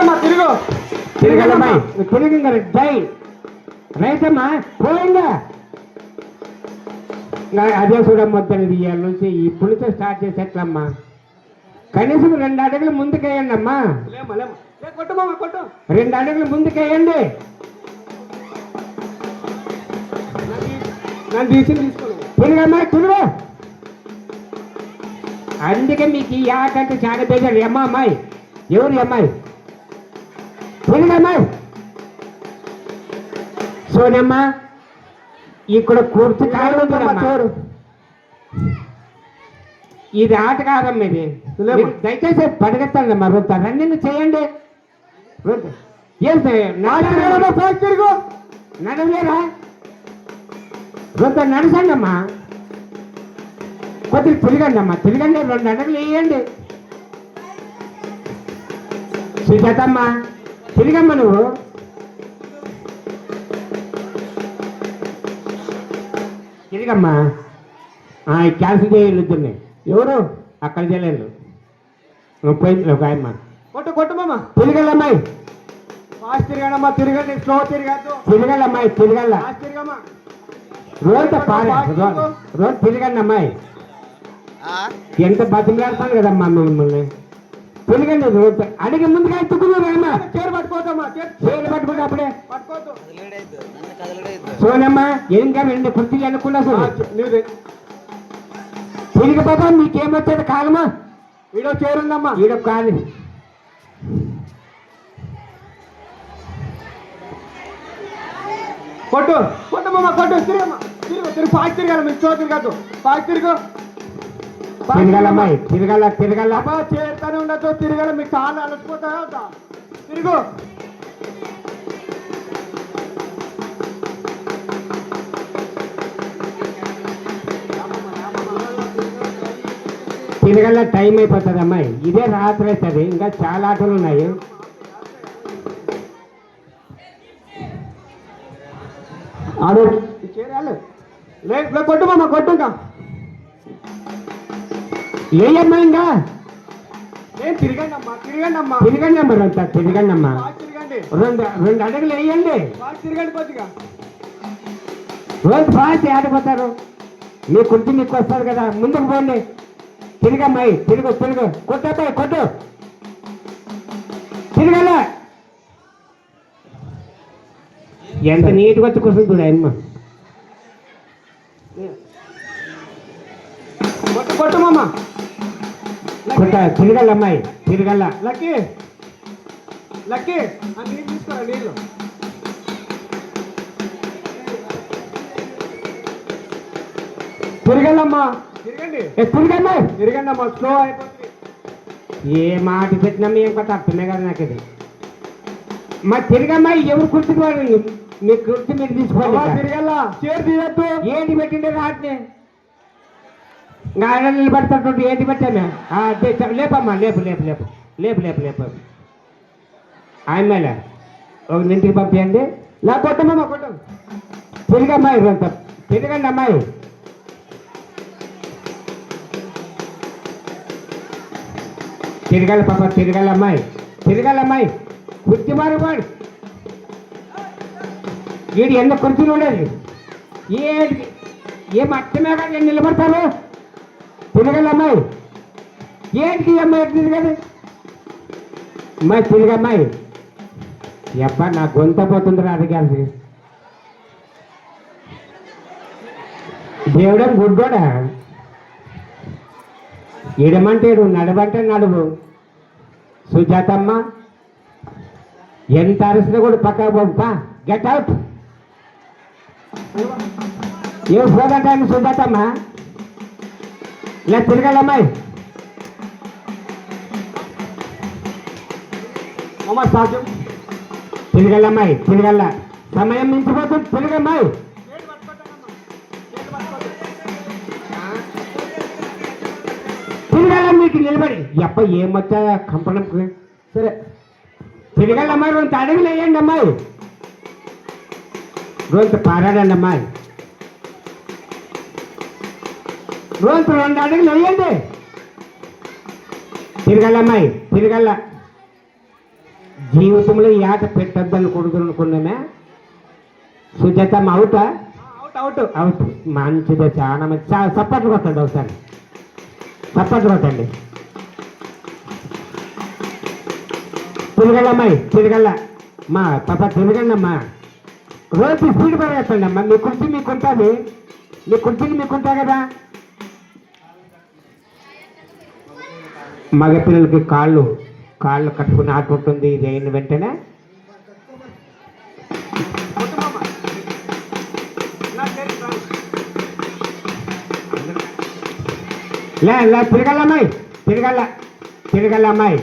తిరుగమ్మా తిరుగు తిరగలమ్మాయి తిరిగి జై రైతమ్మా పోయిందా అదే చూడమ్మొద్దని ఇవాళ నుంచి ఇప్పుడు నుంచే స్టార్ట్ చేసేట్లమ్మా కనీసం 2 అడుగులు ముందుకేయండి అమ్మా లేమ్మా లేమ్మా కొట్టు మామ కొట్టు 2 అడుగులు ముందుకేయండి నన్ను తీసుకోను తిరగమ్మా తిరుగు అందుకే మీకు ఈ ఆట అంటే చాలా బేజారు అమ్మా అమ్మాయి ఎవరు అమ్మాయి తిరగమ్మాయి సోనమ్మా ఇక్కడ కూర్చు చూడు ఇది ఆట కాదమ్మా ఇది దయచేసి పడగెత్తండి రొంత రన్నింగ్ చేయండి తిరుగు నడవలేరా రొంత నడచండి అమ్మా కొద్దిగా తిరగండి అమ్మా తిరగండి 2 అడుగులు వేయండి సుజాతమ్మా తిరిగమ్మా నువ్వు తిరిగమ్మా క్యాన్సిల్ చేయలేదు ఎవరు అక్కడ చేయలేదు నువ్వు పోయింది ఒక ఆయమ్మ కొట్టు కొట్టు మామ తిరగలమ్మాయి ఫాస్ట్ తిరగడమ్మా తిరగండి స్లో తిరగద్దు తిరగలమ్మాయి తిరగల ఫాస్ట్ తిరగమ్మా రోజు తిరగండి అమ్మాయి ఎంత బతిమలాడతాను కదమ్మా మిమ్మల్ని తిరగండి రోజు అడిగి ముందుగా ఎత్తుకున్నారమ్మా చేరు పట్టుకోవద్దమ్మా చేరు పట్టుకుంటే అప్పుడే పట్టుకోవద్దు సోనమ్మా ఏం కాదు 2 కుర్చీలు అనుకున్నా తిరిగి బాబా మీకేమొచ్చేది కాలమా వీడో చేరుందమ్మా ఈడ కాదు కొట్టు కొట్టు మామ కొట్టు తిరగమ్మా తిరుగు ఫాస్ట్ తిరగాలి మీకు స్లో తిరగద్దు ఫాస్ట్ తిరుగు తిరగలమ్మాయి తిరగల అమ్మా చేరుతానే ఉండొచ్చు తిరగాలి మీకు చాలా అలసిపోతా తిరుగు తిరగల టైం అయిపోతుంది అమ్మాయి ఇదే రాత్రి అవుతుంది ఇంకా చాలా ఆటలు ఉన్నాయి ఆడు చేరాలి లేదు కొట్టు మామ కొట్టు ఇంకా ఏయమ్మా ఇంకా తిరగండి అమ్మా తిరగండి అమ్మా అంతా తిరగండి అమ్మా తిరగండి 2 అడుగులు వేయండి తిరగండి కొద్దిగా రోజు ఫాస్ట్ ఆడిపోతారు మీ కుర్చీ మీకు వస్తారు కదా ముందుకు పోండి తిరగమ్మాయి తిరుగు కొట్టబ్బాయి కొట్టు తిరగల ఎంత నీట్గా వచ్చి కూర్చుంటుంది అమ్మ కొట్టు కొట్టు మామ తిరగల అమ్మాయి తిరగల లక్కీ నీళ్ళు తీసుకోరా నీళ్ళు తిరగలమ్మా తిరగండి అమ్మా స్లో అయిపోతుంది ఏ మాట పెట్టినా ఏం కొత్త అర్థమే కదా నాకు ఇది మా తిరగమ్మా ఎవరు కుర్చుకోవాలి మీ కుర్చీ మీరు తీసుకోవాలి తిరగల చేరు తీయద్దు ఏంటి పెట్టిండే రాట్నే ఆయన నిలబడతాడు ఏంటి పెట్టామే లేపమ్మా లేపు ఆయన మేలే ఒక ఇంటికి పంపించండి నా కొట్టమ్మా కొట్టు తిరగమ్మాయి కొంత తిరగండి అమ్మాయి తిరగాలి పాప తిరగాలమ్మాయి కుర్చీ మారువాడు వీడు ఎన్న కుర్చీలు ఉండేది ఏం అర్థమే కానీ నిలబడతారు తిరగలమ్మాయి ఏంటికి అమ్మాయి తిరగదు అమ్మాయి తిరగమ్మాయి ఎప్ప నా గొంత పోతుందిరా అడిగాల్సి దేవుడం గుడ్డోడా ఇడమంటేడు నడవంటే నడువు సుజాతమ్మ ఎంత అరిసినా కూడా పక్కకు పంపా గెట్ అవుట్ ఏ పోదంటే సుజాతమ్మ ఇలా తిరగాలమ్మాయి అమ్మ సాధ్యం తిరగలమ్మాయి సమయం మించిపోతుంది తిరగమ్మాయి తిరగాల మీకు నిలబడి ఎప్ప ఏమొచ్చా కంపనం సరే తిరగాలమ్మాయి 2 అడుగులు వేయండి అమ్మాయి 2 పారాడండి అమ్మాయి 2 అడుగులు వేయండి తిరగాలమ్మాయి జీవితంలో ఈ ఆట పెట్టద్దు అనుకున్నామే. సుజాత అవుటా? Out out. అవుట్. మంచిదే, చాలా మంచి. సప్పట్లు కొట్టండి ఒకసారి, సప్పట్లు కొట్టండి. తిరగలమ్మాయి, తిరగల మా పాప, తిరగండి అమ్మా. రోజు స్పీడ్ పరిగెత్తండి అమ్మా. మీ కుర్చీ మీకుంటుంది, మీ కుర్చీలు మీకుంటాయి కదా. మగపిల్లలకి కాళ్ళు కాళ్ళు కట్టుకుని ఆట ఉంటుంది. ఇది అయిన వెంటనే కొట్టు మామ. ఇలా చేరి రా. లే తిరగలమ్మాయి, తిరగలమ్మాయి,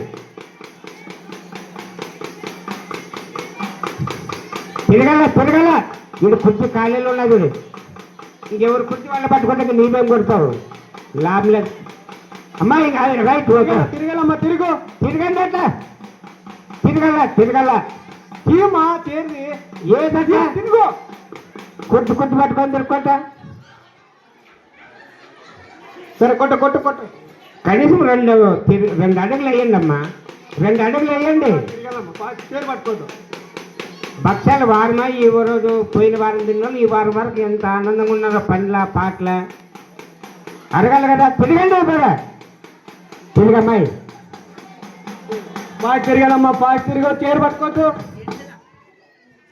తిరగల. వీడు కుర్చీ ఖాళీలో ఉన్నది, వీడు ఇంకెవరు కుర్చీ వాళ్ళ పట్టుకుంటే నీవేం కొడతావు, లాభం లేదు. అమ్మాయి రైట్, ఓకే. తిరగలమ్మా, తిరుగు. తిరగండి అట్లా, తిరగల. తీయమ్మా, తేరి. ఏదట్లా తిరుగు. కుర్చీ పట్టుకొని తిరుక్కుంటా. సరే, కొట్టు కొట్టు కొట్టు. కనీసం రెండు అడుగులు వేయండి అమ్మా, 2 అడుగులు వేయండి. తిరగలమ్మా, చేరు పట్టుకోద్దు. భక్ష్యాలు వారమా ఈ రోజు, పోయిన వారం తిన్నాం, ఈ వారం వరకు ఎంత ఆనందంగా ఉన్నారో, పండ్ల పాటల అడగాలి కదా. తిరగండి బాగా, తిరగమ్మాయి. బాగా తిరగాలమ్మా, బాగా తిరిగి చేరు పట్టుకోవద్దు.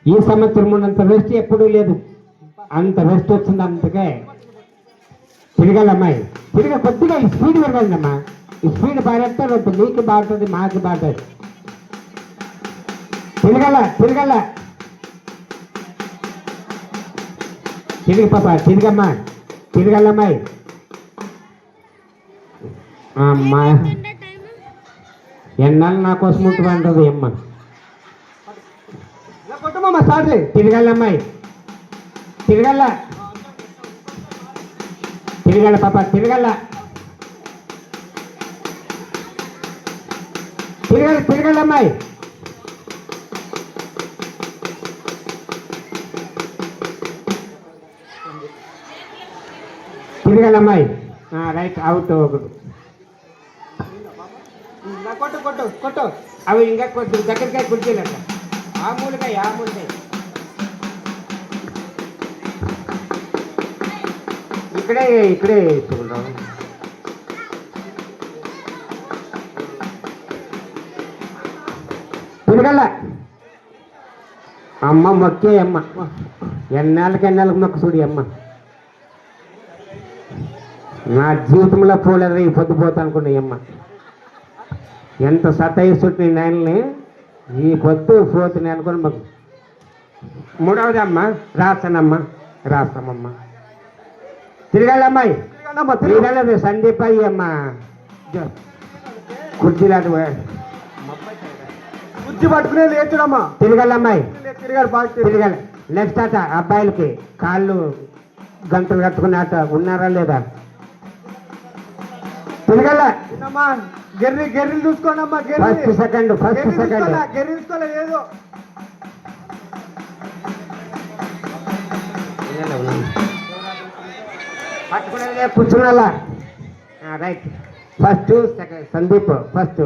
ఈ సంవత్సరం ఉన్నంత రెస్ట్ ఎప్పుడూ లేదు, అంత రెస్ట్ వచ్చింది. అందుకే తిరగాలమ్మాయి, కొద్దిగా ఈ స్పీడ్ పెరగండి అమ్మా. ఈ స్పీడ్ బాగా మీకు బాగుంటుంది, మాకు బాగుంటుంది. తిరగల తిరిగి పాప, తిరగమ్మా, తిరగలమ్మాయి. అమ్మా, ఎన్నాళ్ళు నా కోసం ఉంటుందంటది అమ్మ. ఇలా కొట్టు మామ, స్టార్ట్ చేయి. తిరగలమ్మాయి, తిరగల పాప, తిరగలమ్మాయి. తిరగలమ్మాయి, రైట్, అవుట్. ఒకటి ఇలా కొట్టు కొట్టు కొట్టు. అవి ఇంకా కొంచెం దగ్గరకాయ కుర్చీలట, ఆ మూలకాయ. ఇక్కడే వేసుకుంటాం. తిరగల అమ్మ, మొక్కే అమ్మ. ఎన్నాళ్ళకి మొక్క చూడి అమ్మ. నా జీవితంలో పోలేదు ఈ పొద్దుపోతా అనుకున్నాయి అమ్మ. ఎంత సతాయిస్తుంటే నాయనని ఈ పొద్దు పోతుంది అనుకుని మాకు. 3వది అమ్మ, రాస్తామమ్మ. తిరగాలమ్మాయి, తిరగాలి. సందీప్ అయ్యి అమ్మ, కుర్చీలాంటి కుర్చీ పట్టుకునే లేచుడమ్మా. తిరగాలమ్మాయి, తిరగాలి, బాగా తిరగాలి. నెక్స్ట్ ఆట అబ్బాయిలకి కాళ్ళు గంటలు కట్టుకునే ఆట, ఉన్నారా లేదా? తిరగల. గెర్రీలు చూసుకోండి అమ్మా. ఫస్ట్ సెకండ్ గెర్రీ చూసుకోలే ఏదో. పట్టుకునే కూర్చున్నా. Right, first second. Sandeep first.